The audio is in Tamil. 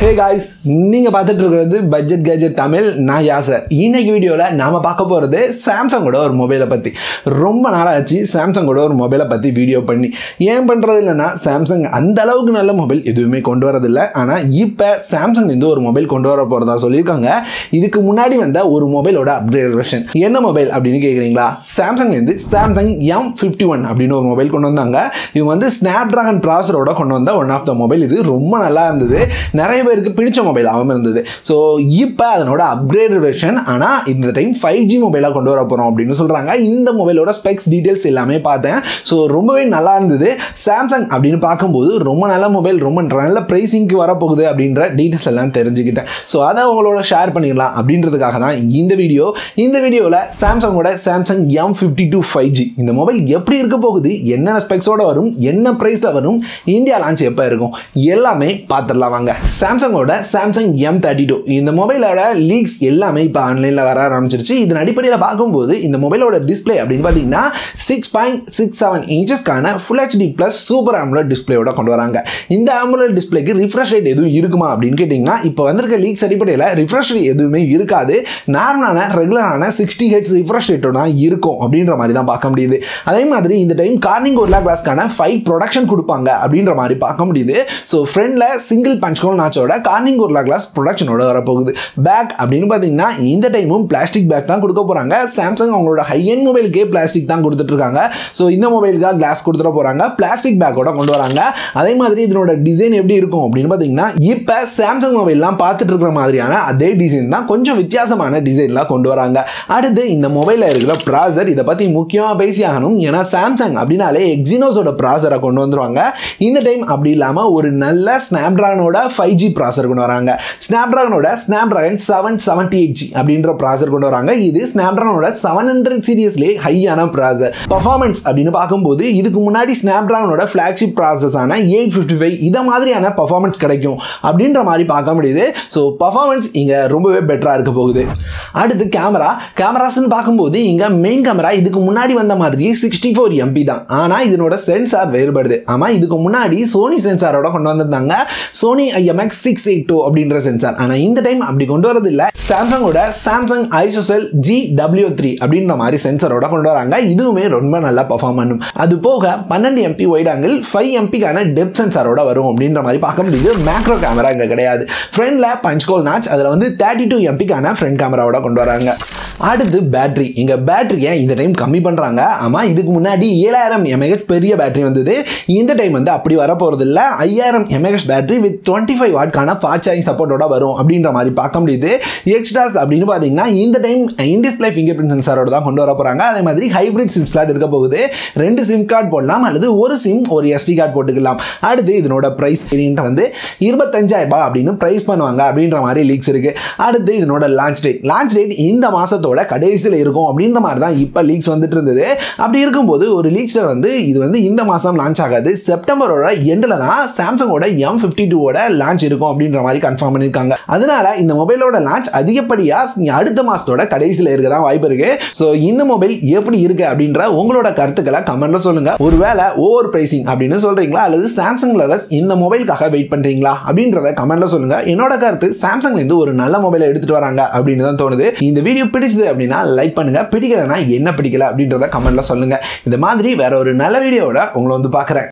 Hey guys, நீங்க பார்த்துட்டு இருக்கிறது பட்ஜெட் கேஜெட் தமிழ். நான் யாசர். இன்னைக்கு வீடியோல நாம பார்க்க போறது சாம்சங்கோட ஒரு மொபைலை பத்தி. ரொம்ப நாளா ஆச்சு சாம்சங்கோட ஒரு மொபைலை பத்தி வீடியோ பண்ணி. ஏன் பண்றது இல்லைன்னா சாம்சங் அந்த அளவுக்கு நல்ல மொபைல் எதுவுமே கொண்டு வரதில்லை. ஆனா இப்ப சாம்சங் இருந்து ஒரு மொபைல் கொண்டு வர போறதா சொல்லியிருக்காங்க. இதுக்கு முன்னாடி வந்த ஒரு மொபைலோட அப்கிரேட் வெர்ஷன். என்ன மொபைல் அப்படின்னு கேக்குறீங்களா? சாம்சங் இருந்து சாம்சங் M51 அப்படின்னு ஒரு மொபைல் கொண்டு வந்தாங்க. இது வந்து ஸ்னாப்டிராகன் ப்ராசரோட கொண்டு வந்த ஒன் ஆஃப் த மொபைல். இது ரொம்ப நல்லா இருந்தது. நிறைய பேருக்கு பிடிச்ச மொபைல் ஆகாம இருந்தது. ஸோ இப்போ அதனோட அப்கிரேட் வெர்ஷன். ஆனால் இந்த டைம் 5G மொபைலாக கொண்டு வர போகிறோம் அப்படின்னு சொல்கிறாங்க. இந்த மொபைலோட ஸ்பெக்ஸ் டீட்டெயில்ஸ் எல்லாமே பார்த்தேன். ஸோ ரொம்பவே நல்லா இருந்தது. சாம்சங் அப்படின்னு பார்க்கும்போது ரொம்ப நல்ல மொபைல், ரொம்ப நல்ல ப்ரைஸிங்க்கு வரப்போகுது அப்படின்ற டீட்டெயில்ஸ் எல்லாம் தெரிஞ்சுக்கிட்டேன். ஸோ அதை உங்களோட ஷேர் பண்ணிடலாம் அப்படின்றதுக்காக தான் இந்த வீடியோ. இந்த வீடியோவில் சாம்சங்கோட சாம்சங் M52 5G இந்த மொபைல் எப்படி இருக்க போகுது, என்னென்ன ஸ்பெக்ஸோட வரும், என்ன ப்ரைஸில் வரும், இந்தியா லான்ச் எப்போ இருக்கும், எல்லாமே பார்த்துடலாம் வாங்க. சாம்சங்கோட சாம்சங் M32 இந்த மொபைலோட லீக்ஸ் எல்லாமே இப்போ ஆன்லைனில் வர ஆரம்பிச்சிருச்சு. இதன் அடிப்படையில் பார்க்கும்போது இந்த மொபைலோட டிஸ்பிளே அப்படின்னு பார்த்தீங்கன்னா 6.67 இன்ச்சஸ்க்கான Full HD Plus super AMOLED டிஸ்பிளேயோட கொண்டு வராங்க. இந்த AMOLED டிஸ்பிளேக்கு ரிஃப்ரெஷ் ரேட் எதுவும் இருக்குமா அப்படின்னு கேட்டிங்கன்னா இப்போ வந்திருக்க லீக்ஸ் அடிப்படையில் ரிஃப்ரெஷ் ரேட் எதுவுமே இருக்காது. நார்மலான ரெகுலரான 60 Hz ரிஃப்ரெஷ் ரேட்டோட தான் இருக்கும் அப்படின்ற மாதிரி தான் பார்க்க முடியுது. அதே மாதிரி இந்த டைம் கார்னிங் கோரில்லா கிளாஸ்க்கான 5 ப்ரொடக்ஷன் கொடுப்பாங்க அப்படின்ற மாதிரி பார்க்க முடியுது. ஸோ ஃப்ரண்ட்ல சிங்கிள் பஞ்ச் ஹோல் நாச்சோட கார்னிங் கோரில்லா கிளாஸ் ப்ரொடக்ஷனோட வரப்போகுது. பேக் அப்படின்னு பார்த்தீங்கன்னா இந்த டைமும் பிளாஸ்டிக் பேக் தான் கொடுக்க போறாங்க. சாம்சங் அவங்களோட ஹை எண்ட் மொபைலுக்கே பிளாஸ்டிக் தான் கொடுத்துட்டு இருக்காங்க. ஸோ இந்த மொபைலுக்காக கிளாஸ் கொடுத்துட போறாங்க, பிளாஸ்டிக் பேக்கோட கொண்டு வராங்க. அதே மாதிரி இதனோட டிசைன் எப்படி இருக்கும் அப்படின்னு பார்த்தீங்கன்னா இப்போ சாம்சங் மொபைல்லாம் பார்த்துட்டு இருக்கிற மாதிரியான அதே டிசைன் தான், கொஞ்சம் வித்தியாசமான டிசைன்லாம் கொண்டு வராங்க. அடுத்து இந்த மொபைலில் இருக்கிற ப்ராசர், இதை பற்றி முக்கியமாக பேசி ஆகணும். ஏன்னா சாம்சங் அப்படின்னாலே எக்ஸினோஸோட ப்ராசரை கொண்டு வந்துருவாங்க. இந்த டைம் அப்படி இல்லாமல் ஒரு நல்ல ஸ்னாப்டிராகனோட 5G ப்ராசர் கொண்டு வராங்க. ஸ்னாப்டிராகனோட ஸ்னாப்டிராகன் 778G அப்படின்ற ப்ராசர் கொண்டு வராங்க. இது ஸ்னாப்டிராகனோட 700 சீரிஸ்லேயே ஹையான ப்ராசர். பர்ஃபார்மன்ஸ் அப்படின்னு பார்க்கும்போது இதுக்கு முன்னாடி ஸ்னாப்டிராகனோட ஃபிளாக்ஷிப் ப்ராசஸான 855 இதை மாதிரியான பர்ஃபார்மன்ஸ் கிடைக்கும் அப்படின்ற மாதிரி பார்க்க முடியுது. ஸோ பர்ஃபார்மன்ஸ் இங்கே ரொம்பவே பெட்டராக இருக்க போகுது. அடுத்து கேமராஸ்ன்னு பார்க்கும்போது இங்கே மெயின் கேமரா இதுக்கு முன்னாடி வந்த மாதிரி 64 MP தான். ஆனால் இதனோட சென்சார் வேறுபடுது. ஆமாம், இதுக்கு முன்னாடி சோனி சென்சாரோட கொண்டு வந்திருந்தாங்க, சோனி IMX682 அப்படின்ற சென்சார். ஆனால் இந்த டைம் அப்படி கொண்டு வரது இல்லை. சாம்சங்கோட சாம்சங் ஐசோசெல் GW3 அப்படின்ற மாதிரி சென்சாரோட கொண்டு வராங்க. இதுவுமே ரொம்ப நல்லா பர்ஃபார்ம் பண்ணும். அது போக 12 MP வைட் ஆங்கிள் 5 MPக்கான டெப்த் சென்சாரோட வரும் அப்படின்ற மாதிரி பார்க்க முடியுது. மேக்ரோ கேமரா இங்கே கிடையாது. ஃப்ரண்ட்ல பஞ்ச் ஹோல் நாச், அதில் வந்து 32 MPக்கான ஃப்ரண்ட் கேமராவோட கொண்டு வராங்க. அடுத்து பேட்டரி, இங்கே பேட்டரியை இந்த டைம் கம்மி பண்ணுறாங்க. ஆமாம், இதுக்கு முன்னாடி 7000 mAh பெரிய பேட்டரி வந்தது. இந்த டைம் வந்து அப்படி வரப்போகிறது இல்லை. 5000 mAh பேட்டரி வித் 25 வாட்கான ஃபாஸ்ட் சார்ஜிங் சப்போர்ட்டோட வரும் அப்படின்ற மாதிரி பார்க்க முடியுது. எக்ஸ்ட்ராஸ் அப்படின்னு பார்த்தீங்கன்னா இந்த time in display fingerprint சென்சாரோட தான் கொண்டு வர போகிறாங்க. அதே மாதிரி ஹைப்ரிட் சிம் ஸ்லாட் இருக்க போகுது. 2 சிம் கார்டு போடலாம், அல்லது ஒரு சிம் ஒரு SD கார்டு போட்டுக்கலாம். அடுத்து இதனோட ப்ரைஸ் வந்து 25000 அப்படின்னு ப்ரைஸ் பண்ணுவாங்க அப்படின்ற மாதிரி லீக்ஸ் இருக்கு. அடுத்து இதனோட லான்ச் டேட் இந்த மாசத்தோட கடைசியில் இருக்கும் அப்படின்ற மாதிரி தான் இப்போ லீக்ஸ் வந்துட்டு இருந்தது. அப்படி இருக்கும்போது ஒரு லீக்ஸில் வந்து இது வந்து இந்த மாதம் லான்ச் ஆகாது, செப்டம்பரோட எண்டில் தான் சாம்சங்கோட M52ஓட லான்ச் இருக்கும் அப்படின்ற மாதிரி கன்ஃபார்ம் பண்ணியிருக்காங்க. அதனால இந்த மொபைலோட லான்ச் அதிகப்படியாக அடுத்த மாதத்தோட கடைசியில் இருக்க தான் வாய்ப்பு இருக்கு. ஸோ இந்த மொபைல் எப்படி இருக்கு அப்படின்ற உங்களோட கருத்துக்களை கமெண்ட்ல சொல்லுங்க. ஒருவேளை ஓவர் பிரைசிங் அப்படின்னு சொல்றீங்களா, அல்லது சாம்சங் லவர்ஸ் இந்த மொபைலுக்காக வெயிட் பண்றீங்களா அப்படின்றத கமெண்ட்ல சொல்லுங்க. என்னோட கருத்து சாம்சங்ல இருந்து ஒரு நல்ல மொபைலை எடுத்துட்டு வராங்க அப்படின்னு தான் தோணுது. இந்த வீடியோ பிடிச்சது அப்படின்னா லைக் பண்ணுங்க, பிடிக்கலன்னா என்ன பிடிக்கல அப்படின்றத கமெண்ட்ல சொல்லுங்க. இந்த மாதிரி வேற ஒரு நல்ல வீடியோட உங்களை வந்து பார்க்குறேன்.